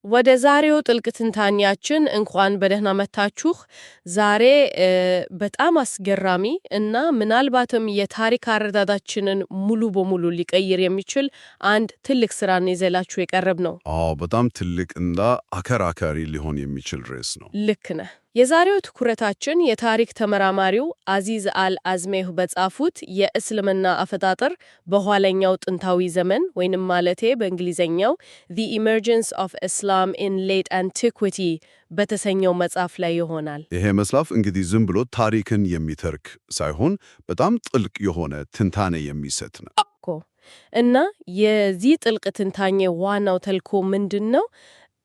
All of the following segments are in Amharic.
ወደ ዛሬው ጥልቅ ትንታኔያችን እንኳን በደህና መጣችሁ። ዛሬ በጣም አስገራሚ እና ምናልባትም የታሪክ አረዳዳችንን ሙሉ በሙሉ ሊቀይር የሚችል አንድ ትልቅ ስራን ይዘላችሁ የቀረብ ነው። አዎ፣ በጣም ትልቅ እና አከራካሪ ሊሆን የሚችል ርዕስ ነው። ልክ ነህ። የዛሬው ትኩረታችን የታሪክ ተመራማሪው አዚዝ አል-አዝሜህ በጻፉት የእስልምና አፈጣጠር በኋለኛው ጥንታዊ ዘመን ወይንም ማለቴ በእንግሊዘኛው The Emergence of Islam in Late Antiquity በተሰኘው መጽሐፍ ላይ ይሆናል። ይሄ መጽሐፍ እንግዲህ ዝም ብሎ ታሪክን የሚተርክ ሳይሆን በጣም ጥልቅ የሆነ ትንታኔ የሚሰጥ ነው እና የዚህ ጥልቅ ትንታኔ ዋናው ተልዕኮ ምንድን ነው?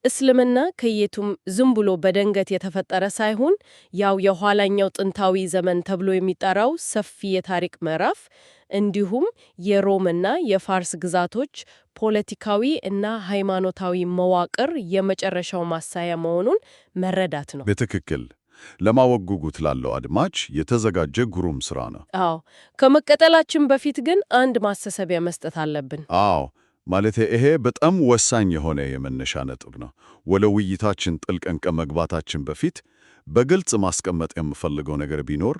እስልምና ከየቱም ዝም ብሎ በድንገት የተፈጠረ ሳይሆን ያው የኋላኛው ጥንታዊ ዘመን ተብሎ የሚጠራው ሰፊ የታሪክ ምዕራፍ እንዲሁም የሮምና የፋርስ ግዛቶች ፖለቲካዊ እና ሃይማኖታዊ መዋቅር የመጨረሻው ማሳያ መሆኑን መረዳት ነው። በትክክል ለማወቅ ጉጉት ላለው አድማጭ የተዘጋጀ ግሩም ስራ ነው። አዎ፣ ከመቀጠላችን በፊት ግን አንድ ማሳሰቢያ መስጠት አለብን። አዎ ማለት ይሄ በጣም ወሳኝ የሆነ የመነሻ ነጥብ ነው። ወደ ውይይታችን ጥልቀን ከመግባታችን በፊት በግልጽ ማስቀመጥ የምፈልገው ነገር ቢኖር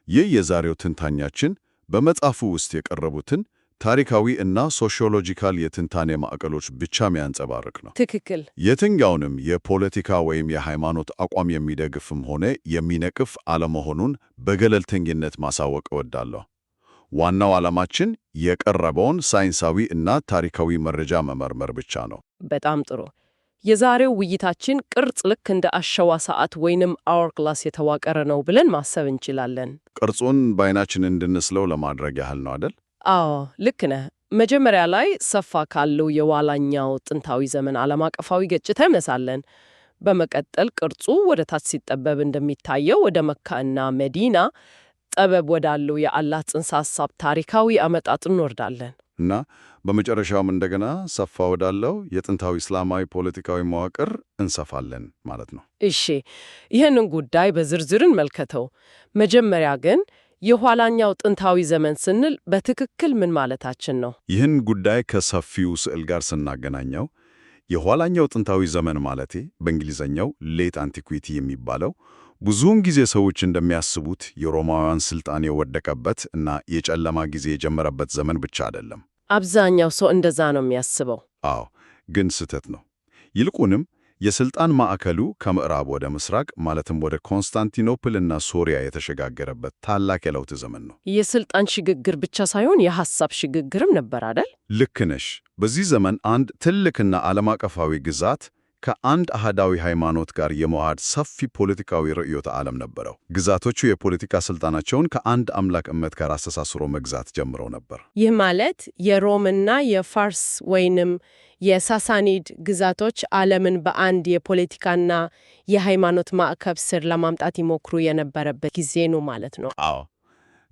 ይህ የዛሬው ትንታኛችን በመጽሐፉ ውስጥ የቀረቡትን ታሪካዊ እና ሶሺዮሎጂካል የትንታኔ ማዕቀሎች ብቻ የሚያንጸባርቅ ነው። ትክክል። የትኛውንም የፖለቲካ ወይም የሃይማኖት አቋም የሚደግፍም ሆነ የሚነቅፍ አለመሆኑን በገለልተኝነት ማሳወቅ እወዳለሁ። ዋናው ዓላማችን የቀረበውን ሳይንሳዊ እና ታሪካዊ መረጃ መመርመር ብቻ ነው። በጣም ጥሩ። የዛሬው ውይይታችን ቅርጽ ልክ እንደ አሸዋ ሰዓት ወይንም አወርግላስ የተዋቀረ ነው ብለን ማሰብ እንችላለን። ቅርጹን በዓይናችን እንድንስለው ለማድረግ ያህል ነው አይደል? አዎ፣ ልክ ነህ። መጀመሪያ ላይ ሰፋ ካለው የኋላኛው ጥንታዊ ዘመን ዓለም አቀፋዊ ገጽታ እንነሳለን። በመቀጠል ቅርጹ ወደ ታች ሲጠበብ እንደሚታየው ወደ መካ እና መዲና ጠበብ ወዳለው የአላህ ጽንሰ ሐሳብ ታሪካዊ አመጣጥ እንወርዳለን እና በመጨረሻውም እንደገና ሰፋ ወዳለው የጥንታዊ እስላማዊ ፖለቲካዊ መዋቅር እንሰፋለን ማለት ነው። እሺ፣ ይህንን ጉዳይ በዝርዝር እንመልከተው። መጀመሪያ ግን የኋላኛው ጥንታዊ ዘመን ስንል በትክክል ምን ማለታችን ነው? ይህን ጉዳይ ከሰፊው ስዕል ጋር ስናገናኘው የኋላኛው ጥንታዊ ዘመን ማለቴ በእንግሊዘኛው ሌት አንቲኩዊቲ የሚባለው ብዙውን ጊዜ ሰዎች እንደሚያስቡት የሮማውያን ስልጣን የወደቀበት እና የጨለማ ጊዜ የጀመረበት ዘመን ብቻ አይደለም። አብዛኛው ሰው እንደዛ ነው የሚያስበው። አዎ፣ ግን ስህተት ነው። ይልቁንም የስልጣን ማዕከሉ ከምዕራብ ወደ ምስራቅ ማለትም ወደ ኮንስታንቲኖፕል እና ሶሪያ የተሸጋገረበት ታላቅ የለውጥ ዘመን ነው። የስልጣን ሽግግር ብቻ ሳይሆን የሐሳብ ሽግግርም ነበር አይደል? ልክ ነሽ። በዚህ ዘመን አንድ ትልቅና ዓለም አቀፋዊ ግዛት ከአንድ አህዳዊ ሃይማኖት ጋር የመዋሃድ ሰፊ ፖለቲካዊ ርዕዮተ ዓለም ነበረው። ግዛቶቹ የፖለቲካ ስልጣናቸውን ከአንድ አምላክ እምነት ጋር አስተሳስሮ መግዛት ጀምረው ነበር። ይህ ማለት የሮምና የፋርስ ወይንም የሳሳኒድ ግዛቶች ዓለምን በአንድ የፖለቲካና የሃይማኖት ማዕቀፍ ስር ለማምጣት ይሞክሩ የነበረበት ጊዜ ነው ማለት ነው። አዎ፣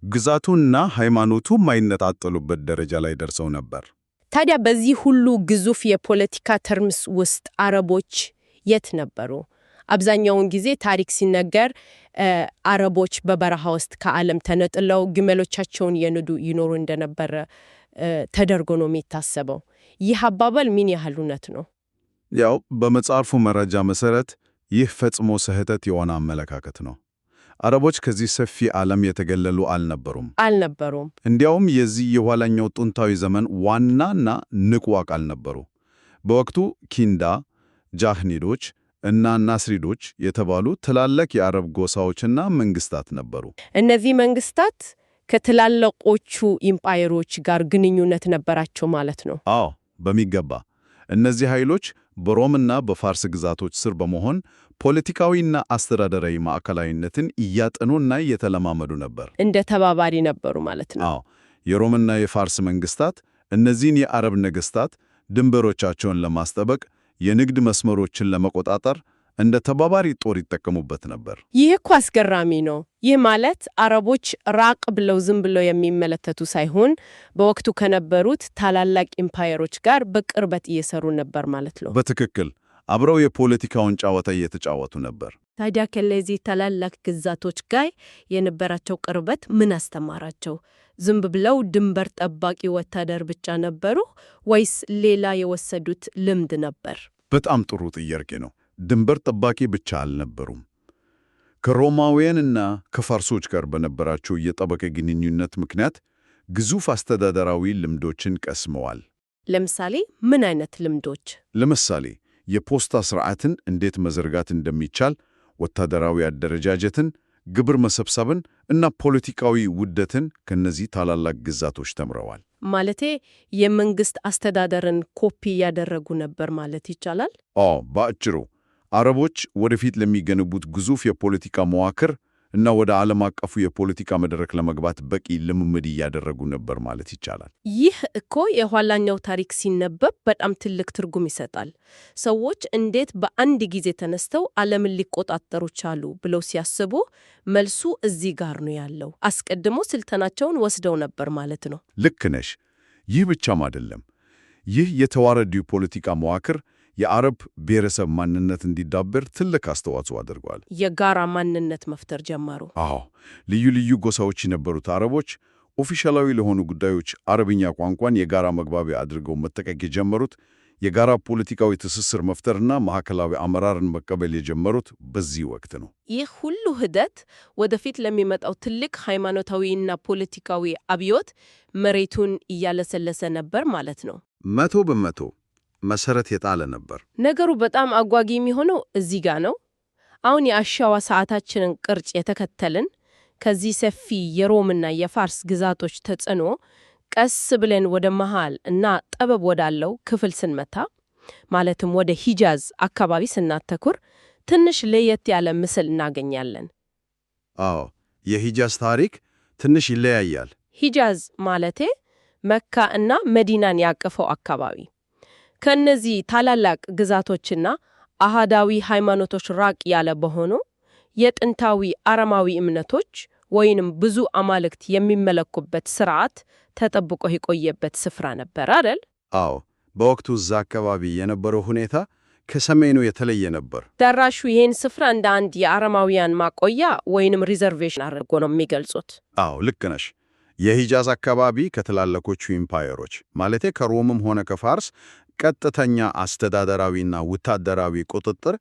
ግዛቱና ሃይማኖቱ የማይነጣጠሉበት ደረጃ ላይ ደርሰው ነበር። ታዲያ በዚህ ሁሉ ግዙፍ የፖለቲካ ተርምስ ውስጥ አረቦች የት ነበሩ? አብዛኛውን ጊዜ ታሪክ ሲነገር አረቦች በበረሃ ውስጥ ከዓለም ተነጥለው ግመሎቻቸውን የነዱ ይኖሩ እንደነበረ ተደርጎ ነው የሚታሰበው። ይህ አባባል ምን ያህል እውነት ነው? ያው በመጽሐፉ መረጃ መሰረት ይህ ፈጽሞ ስህተት የሆነ አመለካከት ነው። አረቦች ከዚህ ሰፊ ዓለም የተገለሉ አልነበሩም። እንዲያውም የዚህ የኋላኛው ጥንታዊ ዘመን ዋናና ንቁ አካል ነበሩ። በወቅቱ ኪንዳ፣ ጃህኒዶች እና ናስሪዶች የተባሉ ትላልቅ የአረብ ጎሳዎችና መንግስታት ነበሩ። እነዚህ መንግስታት ከትላልቆቹ ኢምፓየሮች ጋር ግንኙነት ነበራቸው ማለት ነው? አዎ፣ በሚገባ። እነዚህ ኃይሎች በሮምና በፋርስ ግዛቶች ስር በመሆን ፖለቲካዊና አስተዳደራዊ ማዕከላዊነትን እያጠኑና እየተለማመዱ ነበር። እንደ ተባባሪ ነበሩ ማለት ነው? አዎ። የሮምና የፋርስ መንግስታት እነዚህን የአረብ ነገስታት ድንበሮቻቸውን ለማስጠበቅ፣ የንግድ መስመሮችን ለመቆጣጠር እንደ ተባባሪ ጦር ይጠቀሙበት ነበር። ይህ እኮ አስገራሚ ነው። ይህ ማለት አረቦች ራቅ ብለው ዝም ብለው የሚመለከቱ ሳይሆን በወቅቱ ከነበሩት ታላላቅ ኢምፓየሮች ጋር በቅርበት እየሰሩ ነበር ማለት ነው። በትክክል አብረው የፖለቲካውን ጨዋታ እየተጫወቱ ነበር። ታዲያ ከነዚህ ታላላቅ ግዛቶች ጋር የነበራቸው ቅርበት ምን አስተማራቸው? ዝም ብለው ድንበር ጠባቂ ወታደር ብቻ ነበሩ ወይስ ሌላ የወሰዱት ልምድ ነበር? በጣም ጥሩ ጥያቄ ነው። ድንበር ጠባቂ ብቻ አልነበሩም። ከሮማውያንና ከፋርሶች ጋር በነበራቸው የጠበቀ ግንኙነት ምክንያት ግዙፍ አስተዳደራዊ ልምዶችን ቀስመዋል። ለምሳሌ ምን አይነት ልምዶች? ለምሳሌ የፖስታ ስርዓትን እንዴት መዘርጋት እንደሚቻል፣ ወታደራዊ አደረጃጀትን፣ ግብር መሰብሰብን እና ፖለቲካዊ ውህደትን ከነዚህ ታላላቅ ግዛቶች ተምረዋል። ማለቴ የመንግስት አስተዳደርን ኮፒ ያደረጉ ነበር ማለት ይቻላል? በአጭሩ አረቦች ወደፊት ለሚገነቡት ግዙፍ የፖለቲካ መዋቅር እና ወደ ዓለም አቀፉ የፖለቲካ መድረክ ለመግባት በቂ ልምምድ እያደረጉ ነበር ማለት ይቻላል። ይህ እኮ የኋላኛው ታሪክ ሲነበብ በጣም ትልቅ ትርጉም ይሰጣል። ሰዎች እንዴት በአንድ ጊዜ ተነስተው ዓለምን ሊቆጣጠሩ ቻሉ ብለው ሲያስቡ መልሱ እዚህ ጋር ነው ያለው። አስቀድሞ ስልጠናቸውን ወስደው ነበር ማለት ነው። ልክ ነሽ። ይህ ብቻም አይደለም። ይህ የተዋረዱ ፖለቲካ መዋቅር የአረብ ብሔረሰብ ማንነት እንዲዳበር ትልቅ አስተዋጽኦ አድርጓል። የጋራ ማንነት መፍጠር ጀመሩ። ልዩ ልዩ ጎሳዎች የነበሩት አረቦች ኦፊሻላዊ ለሆኑ ጉዳዮች አረብኛ ቋንቋን የጋራ መግባቢያ አድርገው መጠቀም የጀመሩት፣ የጋራ ፖለቲካዊ ትስስር መፍጠርና ማዕከላዊ አመራርን መቀበል የጀመሩት በዚህ ወቅት ነው። ይህ ሁሉ ሂደት ወደፊት ለሚመጣው ትልቅ ሃይማኖታዊና ፖለቲካዊ አብዮት መሬቱን እያለሰለሰ ነበር ማለት ነው። 100% መሰረት የጣለ ነበር። ነገሩ በጣም አጓጊ የሚሆነው እዚህ ጋር ነው። አሁን የአሻዋ ሰዓታችንን ቅርጽ የተከተልን ከዚህ ሰፊ የሮምና የፋርስ ግዛቶች ተጽዕኖ ቀስ ብለን ወደ መሃል እና ጠበብ ወዳለው ክፍል ስንመታ፣ ማለትም ወደ ሂጃዝ አካባቢ ስናተኩር ትንሽ ለየት ያለ ምስል እናገኛለን። የሂጃዝ ታሪክ ትንሽ ይለያያል። ሂጃዝ ማለቴ መካ እና መዲናን ያቀፈው አካባቢ ከነዚህ ታላላቅ ግዛቶችና አሃዳዊ ሃይማኖቶች ራቅ ያለ በሆኑ የጥንታዊ አረማዊ እምነቶች ወይንም ብዙ አማልክት የሚመለኩበት ስርዓት ተጠብቆ የቆየበት ስፍራ ነበር አይደል? በወቅቱ እዛ አካባቢ የነበረው ሁኔታ ከሰሜኑ የተለየ ነበር። ደራሹ ይህን ስፍራ እንደ አንድ የአረማውያን ማቆያ ወይንም ሪዘርቬሽን አድርጎ ነው የሚገልጹት። ልክ ነሽ። የሂጃዝ አካባቢ ከትላልቆቹ ኢምፓየሮች ማለቴ ከሮምም ሆነ ከፋርስ ቀጥተኛ አስተዳደራዊና ወታደራዊ ቁጥጥር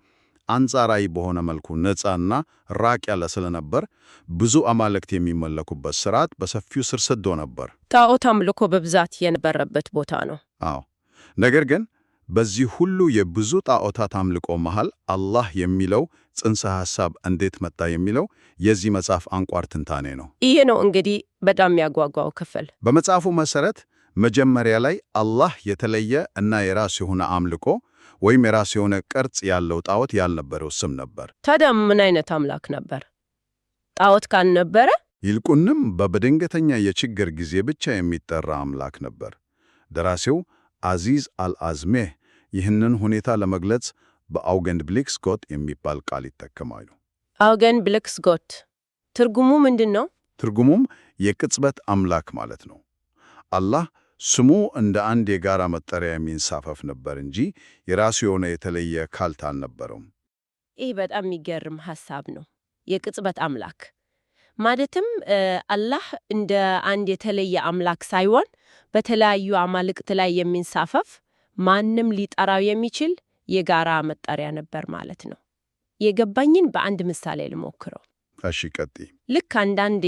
አንጻራዊ በሆነ መልኩ ነፃና ራቅ ያለ ስለነበር ብዙ አማልክት የሚመለኩበት ስርዓት በሰፊው ስር ሰዶ ነበር። ጣዖት አምልኮ በብዛት የነበረበት ቦታ ነው። ነገር ግን በዚህ ሁሉ የብዙ ጣዖታት አምልኮ መሃል አላህ የሚለው ጽንሰ ሐሳብ እንዴት መጣ የሚለው የዚህ መጽሐፍ አንኳር ትንታኔ ነው። ይህ ነው እንግዲህ በጣም የሚያጓጓው ክፍል። በመጽሐፉ መሰረት መጀመሪያ ላይ አላህ የተለየ እና የራስ የሆነ አምልኮ ወይም የራስ የሆነ ቅርጽ ያለው ጣዖት ያልነበረው ስም ነበር። ታዲያ ምን አይነት አምላክ ነበር? ጣዖት ካልነበረ ይልቁንም በድንገተኛ የችግር ጊዜ ብቻ የሚጠራ አምላክ ነበር። ደራሲው አዚዝ አልአዝሜህ ይህንን ሁኔታ ለመግለጽ በአውገንብሊክስጎት የሚባል ቃል ይጠቀማሉ። አውገንብሊክስጎት ትርጉሙ ምንድን ነው? ትርጉሙም የቅጽበት አምላክ ማለት ነው። አላህ ስሙ እንደ አንድ የጋራ መጠሪያ የሚንሳፈፍ ነበር እንጂ የራሱ የሆነ የተለየ ካልት አልነበረውም። ይህ በጣም የሚገርም ሐሳብ ነው። የቅጽበት አምላክ ማለትም አላህ እንደ አንድ የተለየ አምላክ ሳይሆን በተለያዩ አማልክት ላይ የሚንሳፈፍ ማንም ሊጠራው የሚችል የጋራ መጠሪያ ነበር ማለት ነው። የገባኝን በአንድ ምሳሌ ልሞክረው። እሺ ቀጥይ። ልክ አንዳንዴ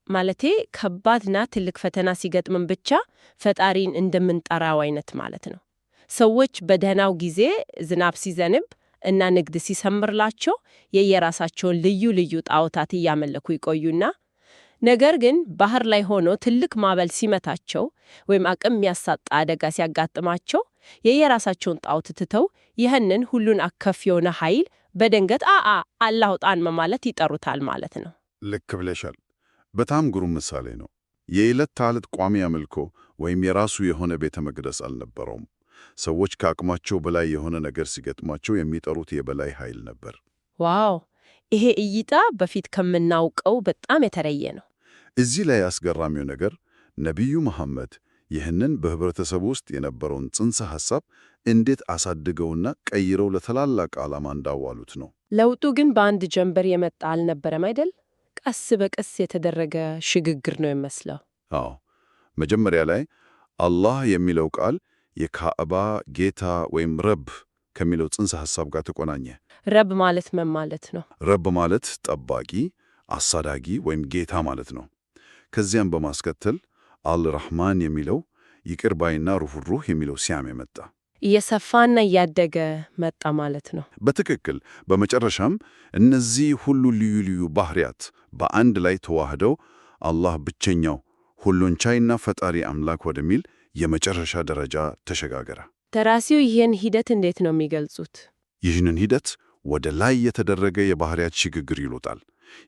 ማለቴ ከባድና ትልቅ ፈተና ሲገጥምን ብቻ ፈጣሪን እንደምንጠራው አይነት ማለት ነው። ሰዎች በደህናው ጊዜ ዝናብ ሲዘንብ እና ንግድ ሲሰምርላቸው የየራሳቸውን ልዩ ልዩ ጣዖታት እያመለኩ ይቆዩና ነገር ግን ባህር ላይ ሆኖ ትልቅ ማዕበል ሲመታቸው ወይም አቅም የሚያሳጣ አደጋ ሲያጋጥማቸው የየራሳቸውን ጣዖት ትተው ይህንን ሁሉን አቀፍ የሆነ ኃይል በድንገት አላህ ጣን ማለት ይጠሩታል ማለት ነው። ልክ ብለሻል። በጣም ግሩም ምሳሌ ነው። የዕለት ተዕለት ቋሚ አምልኮ ወይም የራሱ የሆነ ቤተ መቅደስ አልነበረውም። ሰዎች ከአቅማቸው በላይ የሆነ ነገር ሲገጥማቸው የሚጠሩት የበላይ ኃይል ነበር። ዋው! ይሄ እይታ በፊት ከምናውቀው በጣም የተለየ ነው። እዚህ ላይ አስገራሚው ነገር ነቢዩ መሐመድ ይህንን በህብረተሰቡ ውስጥ የነበረውን ጽንሰ ሐሳብ እንዴት አሳድገውና ቀይረው ለተላላቅ ዓላማ እንዳዋሉት ነው። ለውጡ ግን በአንድ ጀንበር የመጣ አልነበረም አይደል? ቀስ በቀስ የተደረገ ሽግግር ነው የሚመስለው። መጀመሪያ ላይ አላህ የሚለው ቃል የካዕባ ጌታ ወይም ረብ ከሚለው ጽንሰ ሐሳብ ጋር ተቆናኘ። ረብ ማለት ምን ማለት ነው? ረብ ማለት ጠባቂ፣ አሳዳጊ ወይም ጌታ ማለት ነው። ከዚያም በማስከተል አልራህማን የሚለው ይቅር ባይና ሩህሩህ የሚለው ስያሜ መጣ። እየሰፋና እያደገ መጣ ማለት ነው። በትክክል። በመጨረሻም እነዚህ ሁሉ ልዩ ልዩ ባህሪያት በአንድ ላይ ተዋህደው አላህ ብቸኛው ሁሉን ቻይና ፈጣሪ አምላክ ወደሚል የመጨረሻ ደረጃ ተሸጋገረ። ደራሲው ይህን ሂደት እንዴት ነው የሚገልጹት? ይህንን ሂደት ወደ ላይ የተደረገ የባህሪያት ሽግግር ይሉታል።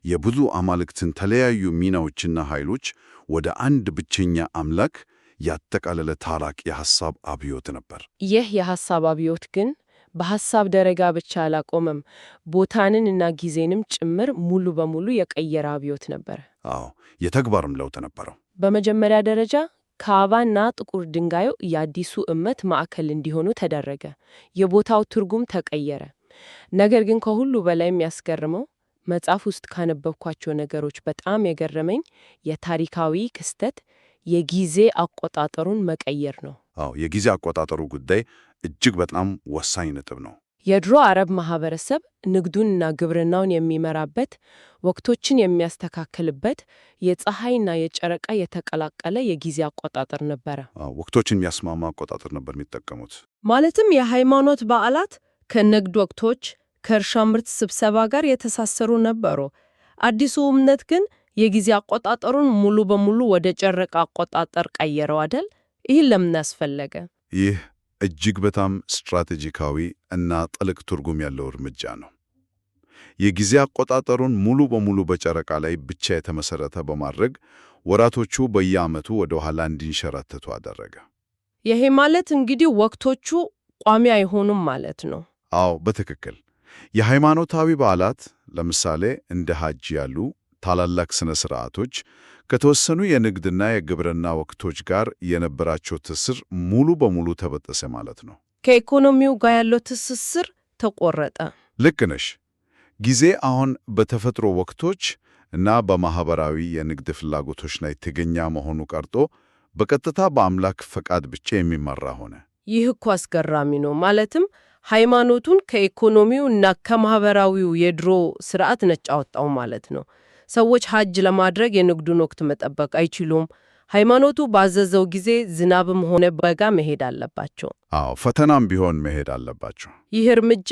የብዙ አማልክትን ተለያዩ ሚናዎችና ኃይሎች ወደ አንድ ብቸኛ አምላክ ያጠቃለለ ታላቅ የሐሳብ አብዮት ነበር። ይህ የሐሳብ አብዮት ግን በሐሳብ ደረጃ ብቻ አላቆመም። ቦታንን እና ጊዜንም ጭምር ሙሉ በሙሉ የቀየረ አብዮት ነበር። አዎ፣ የተግባርም ለውጥ ነበረው። በመጀመሪያ ደረጃ ካዕባና ጥቁር ድንጋዩ የአዲሱ እምነት ማዕከል እንዲሆኑ ተደረገ። የቦታው ትርጉም ተቀየረ። ነገር ግን ከሁሉ በላይ የሚያስገርመው መጽሐፍ ውስጥ ካነበብኳቸው ነገሮች በጣም የገረመኝ የታሪካዊ ክስተት የጊዜ አቆጣጠሩን መቀየር ነው። አዎ፣ የጊዜ አቆጣጠሩ ጉዳይ እጅግ በጣም ወሳኝ ነጥብ ነው። የድሮ አረብ ማህበረሰብ ንግዱንና ግብርናውን የሚመራበት፣ ወቅቶችን የሚያስተካክልበት የፀሐይና የጨረቃ የተቀላቀለ የጊዜ አቆጣጠር ነበረ። ወቅቶችን የሚያስማማ አቆጣጠር ነበር የሚጠቀሙት። ማለትም የሃይማኖት በዓላት ከንግድ ወቅቶች፣ ከእርሻ ምርት ስብሰባ ጋር የተሳሰሩ ነበሩ። አዲሱ እምነት ግን የጊዜ አቆጣጠሩን ሙሉ በሙሉ ወደ ጨረቃ አቆጣጠር ቀየረው አይደል? ይህ ለምን አስፈለገ? ይህ እጅግ በጣም ስትራቴጂካዊ እና ጥልቅ ትርጉም ያለው እርምጃ ነው። የጊዜ አቆጣጠሩን ሙሉ በሙሉ በጨረቃ ላይ ብቻ የተመሰረተ በማድረግ ወራቶቹ በየዓመቱ ወደ ኋላ እንዲንሸራተቱ አደረገ። ይሄ ማለት እንግዲህ ወቅቶቹ ቋሚ አይሆኑም ማለት ነው። አዎ፣ በትክክል። የሃይማኖታዊ በዓላት ለምሳሌ እንደ ሐጅ ያሉ ታላላቅ ሥነ ሥርዓቶች ከተወሰኑ የንግድና የግብርና ወቅቶች ጋር የነበራቸው ትስስር ሙሉ በሙሉ ተበጠሰ ማለት ነው። ከኢኮኖሚው ጋር ያለው ትስስር ተቆረጠ። ልክ ነሽ። ጊዜ አሁን በተፈጥሮ ወቅቶች እና በማኅበራዊ የንግድ ፍላጎቶች ላይ ጥገኛ መሆኑ ቀርቶ በቀጥታ በአምላክ ፈቃድ ብቻ የሚመራ ሆነ። ይህ እኮ አስገራሚ ነው። ማለትም ሃይማኖቱን ከኢኮኖሚው እና ከማኅበራዊው የድሮ ስርዓት ነጭ አወጣው ማለት ነው። ሰዎች ሐጅ ለማድረግ የንግዱን ወቅት መጠበቅ አይችሉም። ሃይማኖቱ ባዘዘው ጊዜ ዝናብም ሆነ በጋ መሄድ አለባቸው። አዎ፣ ፈተናም ቢሆን መሄድ አለባቸው። ይህ እርምጃ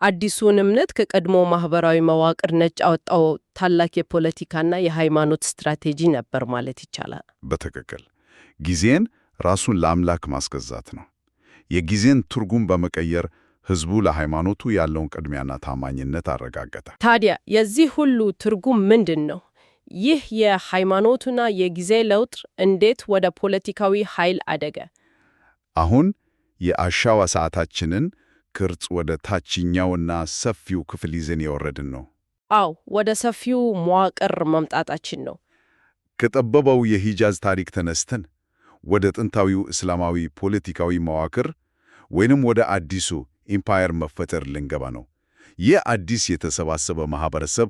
አዲሱን እምነት ከቀድሞ ማኅበራዊ መዋቅር ነጭ አወጣው ታላቅ የፖለቲካና የሃይማኖት ስትራቴጂ ነበር ማለት ይቻላል። በትክክል ጊዜን ራሱን ለአምላክ ማስገዛት ነው። የጊዜን ትርጉም በመቀየር ሕዝቡ ለሃይማኖቱ ያለውን ቅድሚያና ታማኝነት አረጋገጠ። ታዲያ የዚህ ሁሉ ትርጉም ምንድን ነው? ይህ የሃይማኖቱና የጊዜ ለውጥ እንዴት ወደ ፖለቲካዊ ኃይል አደገ? አሁን የአሻዋ ሰዓታችንን ቅርጽ ወደ ታችኛውና ሰፊው ክፍል ይዘን የወረድን ነው። አዎ፣ ወደ ሰፊው መዋቅር መምጣታችን ነው። ከጠበበው የሂጃዝ ታሪክ ተነስተን ወደ ጥንታዊው እስላማዊ ፖለቲካዊ መዋቅር ወይንም ወደ አዲሱ ኢምፓየር መፈጠር ልንገባ ነው። ይህ አዲስ የተሰባሰበ ማህበረሰብ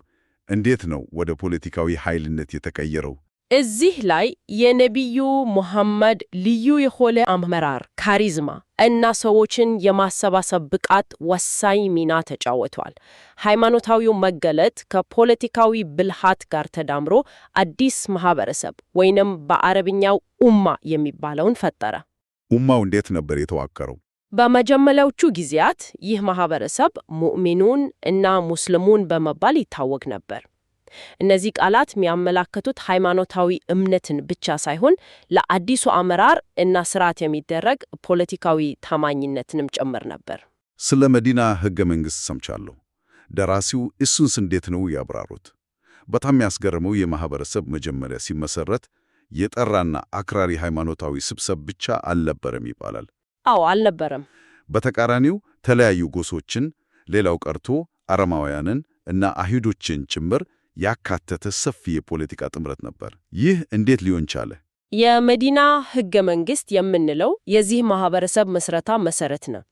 እንዴት ነው ወደ ፖለቲካዊ ኃይልነት የተቀየረው? እዚህ ላይ የነቢዩ ሙሐመድ ልዩ የሆነ አመራር፣ ካሪዝማ እና ሰዎችን የማሰባሰብ ብቃት ወሳኝ ሚና ተጫውቷል። ሃይማኖታዊው መገለጥ ከፖለቲካዊ ብልሃት ጋር ተዳምሮ አዲስ ማህበረሰብ ወይንም በአረብኛው ኡማ የሚባለውን ፈጠረ። ኡማው እንዴት ነበር የተዋቀረው? በመጀመሪያዎቹ ጊዜያት ይህ ማህበረሰብ ሙእሚኑን እና ሙስሊሙን በመባል ይታወቅ ነበር። እነዚህ ቃላት የሚያመላክቱት ሃይማኖታዊ እምነትን ብቻ ሳይሆን ለአዲሱ አመራር እና ስርዓት የሚደረግ ፖለቲካዊ ታማኝነትንም ጭምር ነበር። ስለ መዲና ሕገ መንግሥት ሰምቻለሁ። ደራሲው እሱንስ እንዴት ነው ያብራሩት? በጣም ያስገርመው የማህበረሰብ መጀመሪያ ሲመሰረት የጠራና አክራሪ ሃይማኖታዊ ስብሰብ ብቻ አልነበረም ይባላል። አዎ፣ አልነበረም። በተቃራኒው ተለያዩ ጎሶችን፣ ሌላው ቀርቶ አረማውያንን እና አይሁዶችን ጭምር ያካተተ ሰፊ የፖለቲካ ጥምረት ነበር። ይህ እንዴት ሊሆን ቻለ? የመዲና ሕገ መንግሥት የምንለው የዚህ ማህበረሰብ መስረታ መሰረት ነው።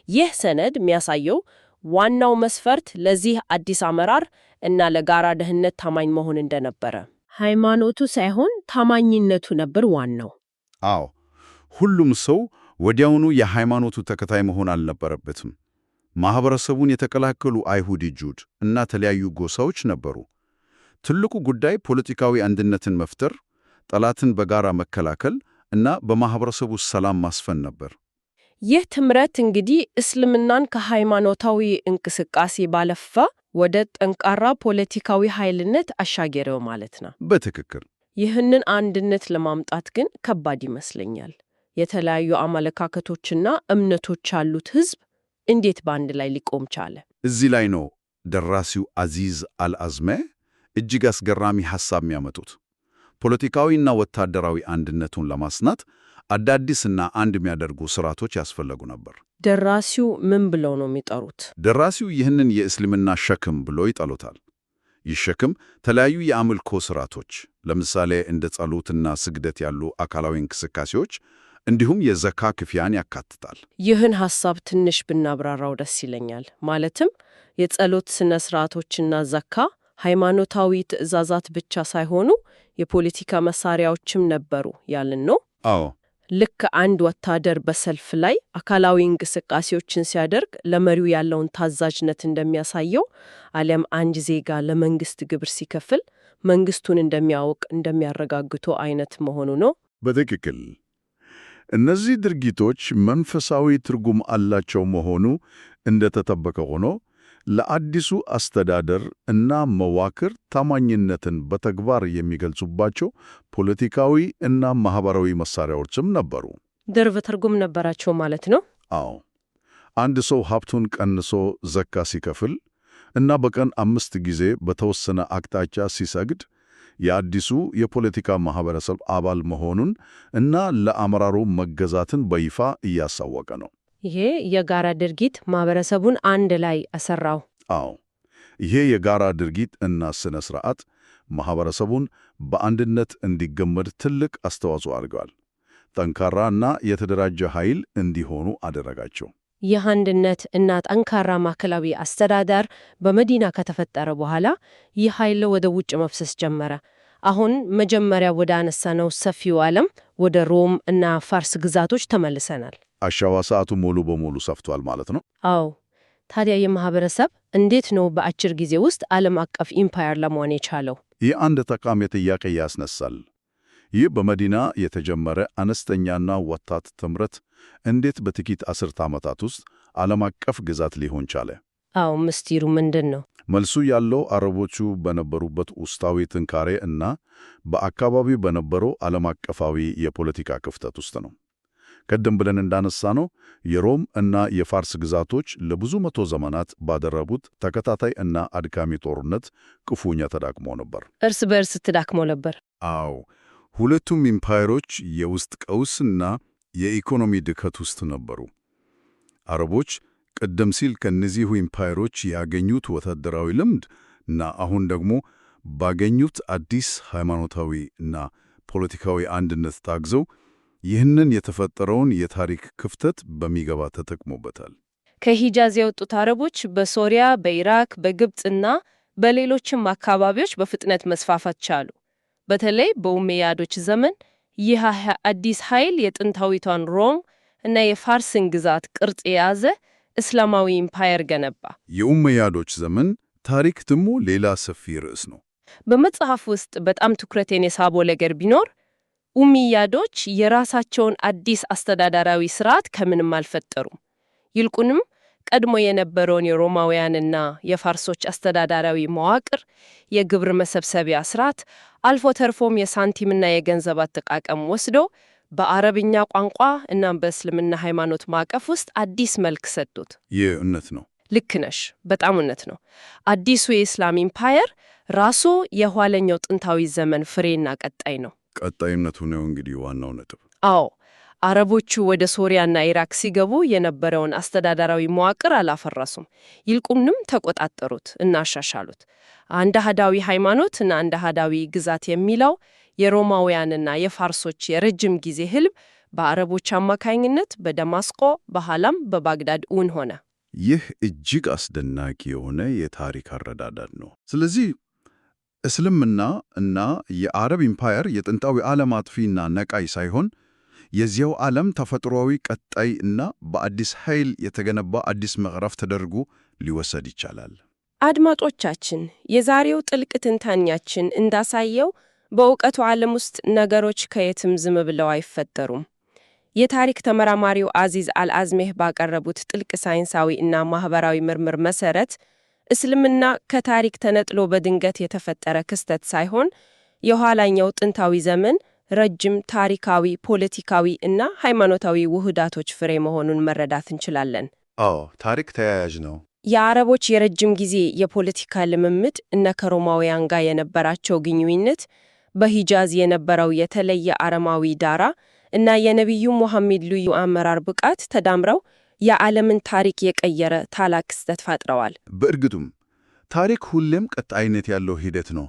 ይህ ሰነድ የሚያሳየው ዋናው መስፈርት ለዚህ አዲስ አመራር እና ለጋራ ደህንነት ታማኝ መሆን እንደነበረ፣ ሃይማኖቱ ሳይሆን ታማኝነቱ ነበር ዋናው። አዎ፣ ሁሉም ሰው ወዲያውኑ የሃይማኖቱ ተከታይ መሆን አልነበረበትም። ማህበረሰቡን የተቀላቀሉ አይሁድ ጁድ እና ተለያዩ ጎሳዎች ነበሩ። ትልቁ ጉዳይ ፖለቲካዊ አንድነትን መፍጠር፣ ጠላትን በጋራ መከላከል እና በማህበረሰቡ ሰላም ማስፈን ነበር። ይህ ትምረት እንግዲህ እስልምናን ከሃይማኖታዊ እንቅስቃሴ ባለፈ ወደ ጠንካራ ፖለቲካዊ ኃይልነት አሻገረው ማለት ነው። በትክክል። ይህንን አንድነት ለማምጣት ግን ከባድ ይመስለኛል። የተለያዩ አመለካከቶችና እምነቶች ያሉት ህዝብ እንዴት በአንድ ላይ ሊቆም ቻለ? እዚህ ላይ ነው ደራሲው አዚዝ አልአዝሜ እጅግ አስገራሚ ሐሳብ የሚያመጡት። ፖለቲካዊና ወታደራዊ አንድነቱን ለማስናት አዳዲስና አንድ የሚያደርጉ ስርዓቶች ያስፈለጉ ነበር። ደራሲው ምን ብለው ነው የሚጠሩት? ደራሲው ይህንን የእስልምና ሸክም ብሎ ይጠሉታል። ይህ ሸክም ተለያዩ የአምልኮ ስርዓቶች፣ ለምሳሌ እንደ ጸሎትና ስግደት ያሉ አካላዊ እንቅስቃሴዎች እንዲሁም የዘካ ክፍያን ያካትታል። ይህን ሐሳብ ትንሽ ብናብራራው ደስ ይለኛል። ማለትም የጸሎት ስነ ስርዓቶችና ዘካ ሃይማኖታዊ ትዕዛዛት ብቻ ሳይሆኑ የፖለቲካ መሳሪያዎችም ነበሩ ያልን ነው? አዎ። ልክ አንድ ወታደር በሰልፍ ላይ አካላዊ እንቅስቃሴዎችን ሲያደርግ ለመሪው ያለውን ታዛዥነት እንደሚያሳየው፣ አሊያም አንድ ዜጋ ለመንግስት ግብር ሲከፍል መንግስቱን እንደሚያውቅ እንደሚያረጋግጡ አይነት መሆኑ ነው። በትክክል። እነዚህ ድርጊቶች መንፈሳዊ ትርጉም አላቸው መሆኑ እንደተጠበቀ ሆኖ ለአዲሱ አስተዳደር እና መዋቅር ታማኝነትን በተግባር የሚገልጹባቸው ፖለቲካዊ እና ማህበራዊ መሳሪያዎችም ነበሩ። ድርብ ትርጉም ነበራቸው ማለት ነው? አዎ። አንድ ሰው ሀብቱን ቀንሶ ዘካ ሲከፍል እና በቀን 5 ጊዜ በተወሰነ አቅጣጫ ሲሰግድ የአዲሱ የፖለቲካ ማህበረሰብ አባል መሆኑን እና ለአመራሩ መገዛትን በይፋ እያሳወቀ ነው። ይሄ የጋራ ድርጊት ማህበረሰቡን አንድ ላይ አሰራው። አዎ። ይሄ የጋራ ድርጊት እና ስነ ስርዓት ማህበረሰቡን በአንድነት እንዲገመድ ትልቅ አስተዋጽኦ አድርገዋል። ጠንካራ እና የተደራጀ ኃይል እንዲሆኑ አደረጋቸው። ይህ አንድነት እና ጠንካራ ማዕከላዊ አስተዳደር በመዲና ከተፈጠረ በኋላ ይህ ኃይል ወደ ውጭ መፍሰስ ጀመረ። አሁን መጀመሪያ ወደ አነሳነው ሰፊው ዓለም ወደ ሮም እና ፋርስ ግዛቶች ተመልሰናል። አሻዋ ሰዓቱ ሙሉ በሙሉ ሰፍቷል ማለት ነው። አዎ። ታዲያ የማህበረሰብ እንዴት ነው በአጭር ጊዜ ውስጥ ዓለም አቀፍ ኢምፓየር ለመሆን የቻለው? ይህ አንድ ጠቃሚ ጥያቄ ያስነሳል። ይህ በመዲና የተጀመረ አነስተኛና ወጣት ጥምረት እንዴት በጥቂት አስርተ ዓመታት ውስጥ ዓለም አቀፍ ግዛት ሊሆን ቻለ? አዎ፣ ምስጢሩ ምንድን ነው? መልሱ ያለው አረቦቹ በነበሩበት ውስጣዊ ጥንካሬ እና በአካባቢው በነበረው ዓለም አቀፋዊ የፖለቲካ ክፍተት ውስጥ ነው። ቀደም ብለን እንዳነሳነው የሮም እና የፋርስ ግዛቶች ለብዙ መቶ ዘመናት ባደረጉት ተከታታይ እና አድካሚ ጦርነት ክፉኛ ተዳክመው ነበር። እርስ በእርስ ተዳክመው ነበር። አዎ። ሁለቱም ኢምፓየሮች የውስጥ ቀውስና የኢኮኖሚ ድከት ውስጥ ነበሩ። አረቦች ቀደም ሲል ከእነዚሁ ኢምፓየሮች ያገኙት ወታደራዊ ልምድ እና አሁን ደግሞ ባገኙት አዲስ ሃይማኖታዊ እና ፖለቲካዊ አንድነት ታግዘው ይህንን የተፈጠረውን የታሪክ ክፍተት በሚገባ ተጠቅሞበታል። ከሂጃዝ የወጡት አረቦች በሶሪያ፣ በኢራቅ፣ በግብፅና በሌሎችም አካባቢዎች በፍጥነት መስፋፋት ቻሉ። በተለይ በኡመያዶች ዘመን ይህ አዲስ ኃይል የጥንታዊቷን ሮም እና የፋርስን ግዛት ቅርጽ የያዘ እስላማዊ ኢምፓየር ገነባ። የኡመያዶች ዘመን ታሪክ ደግሞ ሌላ ሰፊ ርዕስ ነው። በመጽሐፍ ውስጥ በጣም ትኩረቴን የሳበው ነገር ቢኖር ኡመያዶች የራሳቸውን አዲስ አስተዳደራዊ ስርዓት ከምንም አልፈጠሩም። ይልቁንም ቀድሞ የነበረውን የሮማውያንና የፋርሶች አስተዳደራዊ መዋቅር፣ የግብር መሰብሰቢያ ስርዓት፣ አልፎ ተርፎም የሳንቲምና የገንዘብ አጠቃቀም ወስዶ በአረብኛ ቋንቋ እና በእስልምና ሃይማኖት ማዕቀፍ ውስጥ አዲስ መልክ ሰጡት። ይህ እውነት ነው። ልክ ነሽ። በጣም እውነት ነው። አዲሱ የኢስላም ኢምፓየር ራሱ የኋለኛው ጥንታዊ ዘመን ፍሬና ቀጣይ ነው። ቀጣይነቱ ነው እንግዲህ ዋናው ነጥብ። አዎ። አረቦቹ ወደ ሶሪያና ኢራቅ ሲገቡ የነበረውን አስተዳደራዊ መዋቅር አላፈረሱም። ይልቁንም ተቆጣጠሩት እና አሻሻሉት። አንድ አህዳዊ ሃይማኖት እና አንድ አህዳዊ ግዛት የሚለው የሮማውያንና የፋርሶች የረጅም ጊዜ ህልም በአረቦች አማካኝነት በደማስቆ በኋላም በባግዳድ እውን ሆነ። ይህ እጅግ አስደናቂ የሆነ የታሪክ አረዳዳድ ነው። ስለዚህ እስልምና እና የአረብ ኢምፓየር የጥንታዊ ዓለም አጥፊና ነቃይ ሳይሆን የዚያው ዓለም ተፈጥሯዊ ቀጣይ እና በአዲስ ኃይል የተገነባ አዲስ ምዕራፍ ተደርጎ ሊወሰድ ይቻላል። አድማጮቻችን፣ የዛሬው ጥልቅ ትንታኔያችን እንዳሳየው በእውቀቱ ዓለም ውስጥ ነገሮች ከየትም ዝም ብለው አይፈጠሩም። የታሪክ ተመራማሪው አዚዝ አልአዝሜህ ባቀረቡት ጥልቅ ሳይንሳዊ እና ማህበራዊ ምርምር መሰረት እስልምና ከታሪክ ተነጥሎ በድንገት የተፈጠረ ክስተት ሳይሆን የኋላኛው ጥንታዊ ዘመን ረጅም ታሪካዊ፣ ፖለቲካዊ እና ሃይማኖታዊ ውህዳቶች ፍሬ መሆኑን መረዳት እንችላለን። አዎ፣ ታሪክ ተያያዥ ነው። የአረቦች የረጅም ጊዜ የፖለቲካ ልምምድ እና ከሮማውያን ጋር የነበራቸው ግንኙነት፣ በሂጃዝ የነበረው የተለየ አረማዊ ዳራ እና የነቢዩ ሙሐመድ ልዩ አመራር ብቃት ተዳምረው የዓለምን ታሪክ የቀየረ ታላቅ ክስተት ፈጥረዋል። በእርግጡም ታሪክ ሁሌም ቀጣይነት ያለው ሂደት ነው።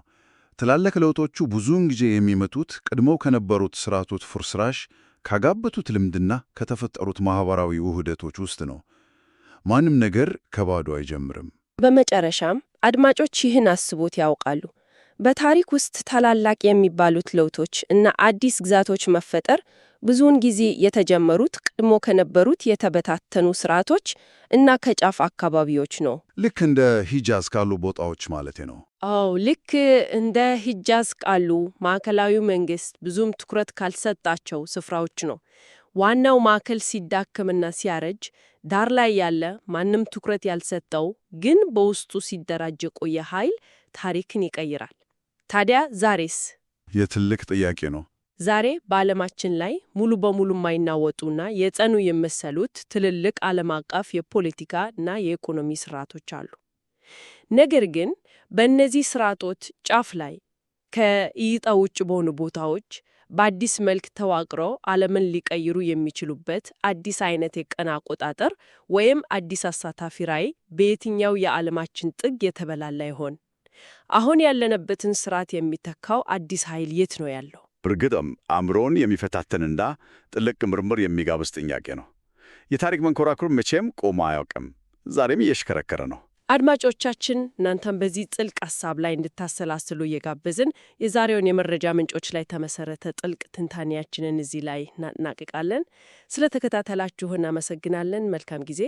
ትላልቅ ለውጦቹ ብዙውን ጊዜ የሚመጡት ቀድሞው ከነበሩት ስርዓቶች ፍርስራሽ ካጋበቱት ልምድና ከተፈጠሩት ማህበራዊ ውህደቶች ውስጥ ነው። ማንም ነገር ከባዶ አይጀምርም። በመጨረሻም አድማጮች ይህን አስቦት ያውቃሉ? በታሪክ ውስጥ ታላላቅ የሚባሉት ለውጦች እና አዲስ ግዛቶች መፈጠር ብዙውን ጊዜ የተጀመሩት ቀድሞ ከነበሩት የተበታተኑ ስርዓቶች እና ከጫፍ አካባቢዎች ነው። ልክ እንደ ሂጃዝ ካሉ ቦታዎች ማለቴ ነው። አዎ፣ ልክ እንደ ሂጃዝ ካሉ ማዕከላዊ መንግስት ብዙም ትኩረት ካልሰጣቸው ስፍራዎች ነው። ዋናው ማዕከል ሲዳክምና ሲያረጅ፣ ዳር ላይ ያለ ማንም ትኩረት ያልሰጠው ግን በውስጡ ሲደራጅ የቆየ ኃይል ታሪክን ይቀይራል። ታዲያ ዛሬስ? የትልቅ ጥያቄ ነው። ዛሬ በዓለማችን ላይ ሙሉ በሙሉ የማይናወጡና የጸኑ የመሰሉት ትልልቅ ዓለም አቀፍ የፖለቲካ እና የኢኮኖሚ ስርዓቶች አሉ። ነገር ግን በእነዚህ ስርዓቶች ጫፍ ላይ ከእይታ ውጭ በሆኑ ቦታዎች በአዲስ መልክ ተዋቅረው ዓለምን ሊቀይሩ የሚችሉበት አዲስ አይነት የቀን አቆጣጠር ወይም አዲስ አሳታፊ ራዕይ በየትኛው የዓለማችን ጥግ የተበላላ ይሆን? አሁን ያለንበትን ስርዓት የሚተካው አዲስ ኃይል የት ነው ያለው? በእርግጥም አእምሮን የሚፈታተንና ጥልቅ ምርምር የሚጋብዝ ጥያቄ ነው። የታሪክ መንኮራኩር መቼም ቆሞ አያውቅም፣ ዛሬም እየሽከረከረ ነው። አድማጮቻችን፣ እናንተም በዚህ ጥልቅ ሐሳብ ላይ እንድታሰላስሉ እየጋበዝን የዛሬውን የመረጃ ምንጮች ላይ ተመሰረተ ጥልቅ ትንታኔያችንን እዚህ ላይ እናጠናቅቃለን። ስለተከታተላችሁ እናመሰግናለን። መልካም ጊዜ።